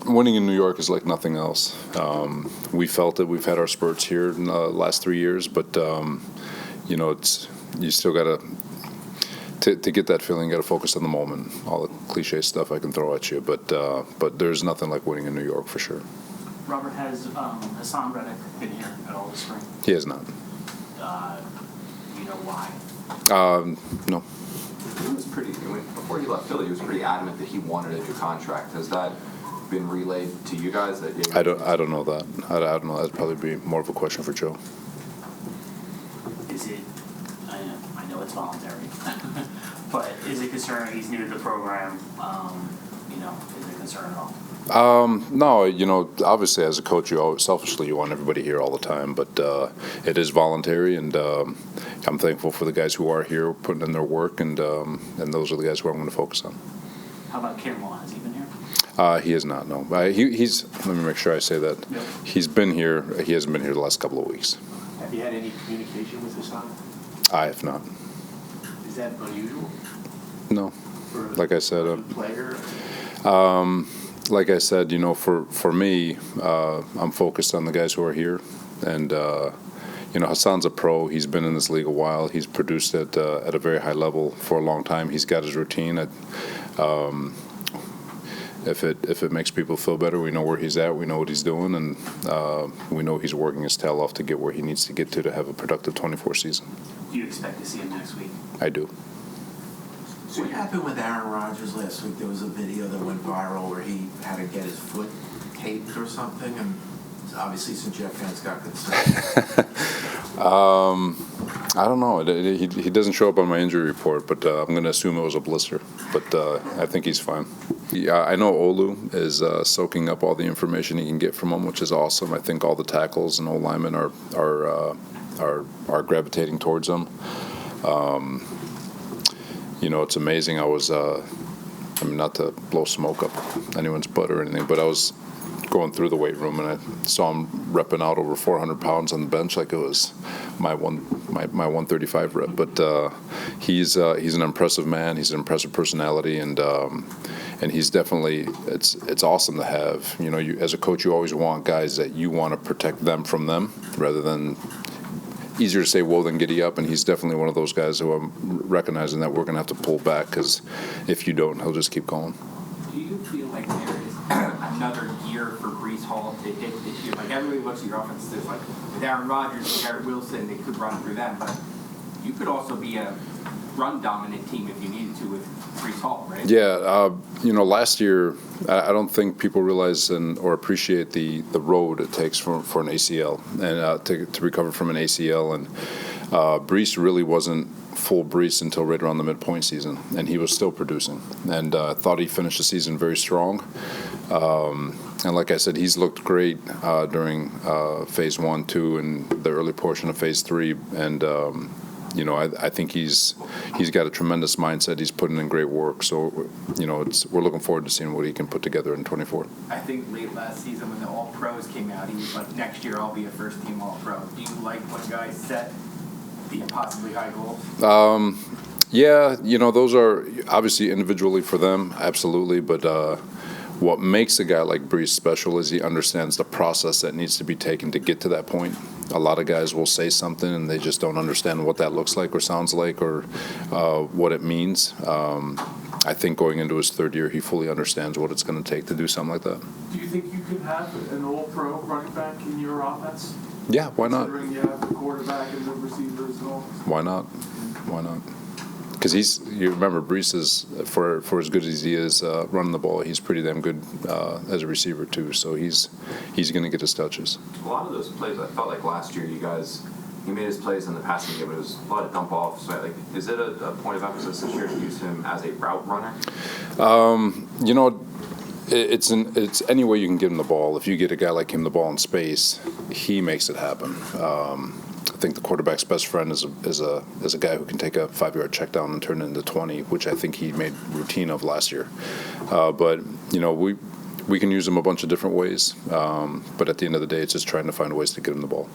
winning in New York is like nothing else. We felt it. We've had our spurts here in the last 3 years, but you still got to get that feeling. You got to focus on the moment. All the cliche stuff I can throw at you, but there's nothing like winning in New York for sure. Robert, has Haason Reddick been here at all this spring? He has not. Do you know why? No. He was before he left Philly, he was pretty adamant that he wanted a new contract. Has that been relayed to you guys? I don't know that. I don't know. That'd probably be more of a question for Joe. Is it? I know it's voluntary, but is it concerning? He's new to the program. Is it a concern at all? No, obviously as a coach, selfishly you want everybody here all the time, but it is voluntary, and I'm thankful for the guys who are here putting in their work, and those are the guys who I'm going to focus on. How about Cameron? Has he been here? He has not. No, he's. Let me make sure I say that. Yep. He's been here. He hasn't been here the last couple of weeks. Have you had any communication with Haason? I have not. Is that unusual? No. Like I said, player. Like I said, for me, I'm focused on the guys who are here, and Haason's a pro. He's been in this league a while. He's produced at a very high level for a long time. He's got his routine. If it makes people feel better, we know where he's at. We know what he's doing, and we know he's working his tail off to get where he needs to get to have a productive 24 season. Do you expect to see him next week? I do. So what happened with Aaron Rodgers last week? There was a video that went viral where he had to get his foot taped or something, and obviously some Jet fans got concerned. I don't know. He doesn't show up on my injury report, but I'm going to assume it was a blister. But I think he's fine. Yeah, I know Olu is soaking up all the information he can get from him, which is awesome. I think all the tackles and O-linemen are gravitating towards him. It's amazing. I was, not to blow smoke up anyone's butt or anything, but I was going through the weight room and I saw him repping out over 400 pounds on the bench like it was my 135 rep. But he's an impressive man. He's an impressive personality, and he's definitely it's awesome to have. You as a coach, you always want guys that you want to protect them from them rather than. Easier to say, well, then giddy up, and he's definitely one of those guys who I'm recognizing that we're going to have to pull back, because if you don't, he'll just keep going. Do you feel like there is another gear for Breece Hall to hit this year? Like, everybody looks at your offense, there's like, with Aaron Rodgers and Garrett Wilson, they could run through them, but you could also be a run-dominant team if you needed to with Breece Hall, right? Yeah, last year, I don't think people realize or appreciate the road it takes for an ACL and to recover from an ACL. And Breece really wasn't full Breece until right around the midpoint season, and he was still producing. And I thought he finished the season very strong. And like I said, he's looked great during Phase 1, 2, and the early portion of Phase 3. And I think he's got a tremendous mindset. He's putting in great work. So, we're looking forward to seeing what he can put together in 24. I think late last season when the All-Pros came out, he was like, next year I'll be a first-team All-Pro. Do you like when guys set the impossibly high goals? Yeah, those are obviously individually for them, absolutely. But what makes a guy like Breece special is he understands the process that needs to be taken to get to that point. A lot of guys will say something and they just don't understand what that looks like or sounds like or what it means. I think going into his third year, he fully understands what it's going to take to do something like that. Do you think you could have an all-pro running back in your offense? Yeah, why not? Considering you have the quarterback and the receivers and all. Why not? Why not? Because you remember, Breece is, for as good as he is running the ball, he's pretty damn good as a receiver too. So he's going to get his touches. A lot of those plays, I felt like last year, he made his plays in the passing game, but it was a lot of dump offs. Right? Like, is it a point of emphasis this year to use him as a route runner? It's any way you can get him the ball. If you get a guy like him the ball in space, he makes it happen. I think the quarterback's best friend is a guy who can take a 5-yard check down and turn it into 20, which I think he made routine of last year. But we can use him a bunch of different ways. But at the end of the day, it's just trying to find ways to get him the ball.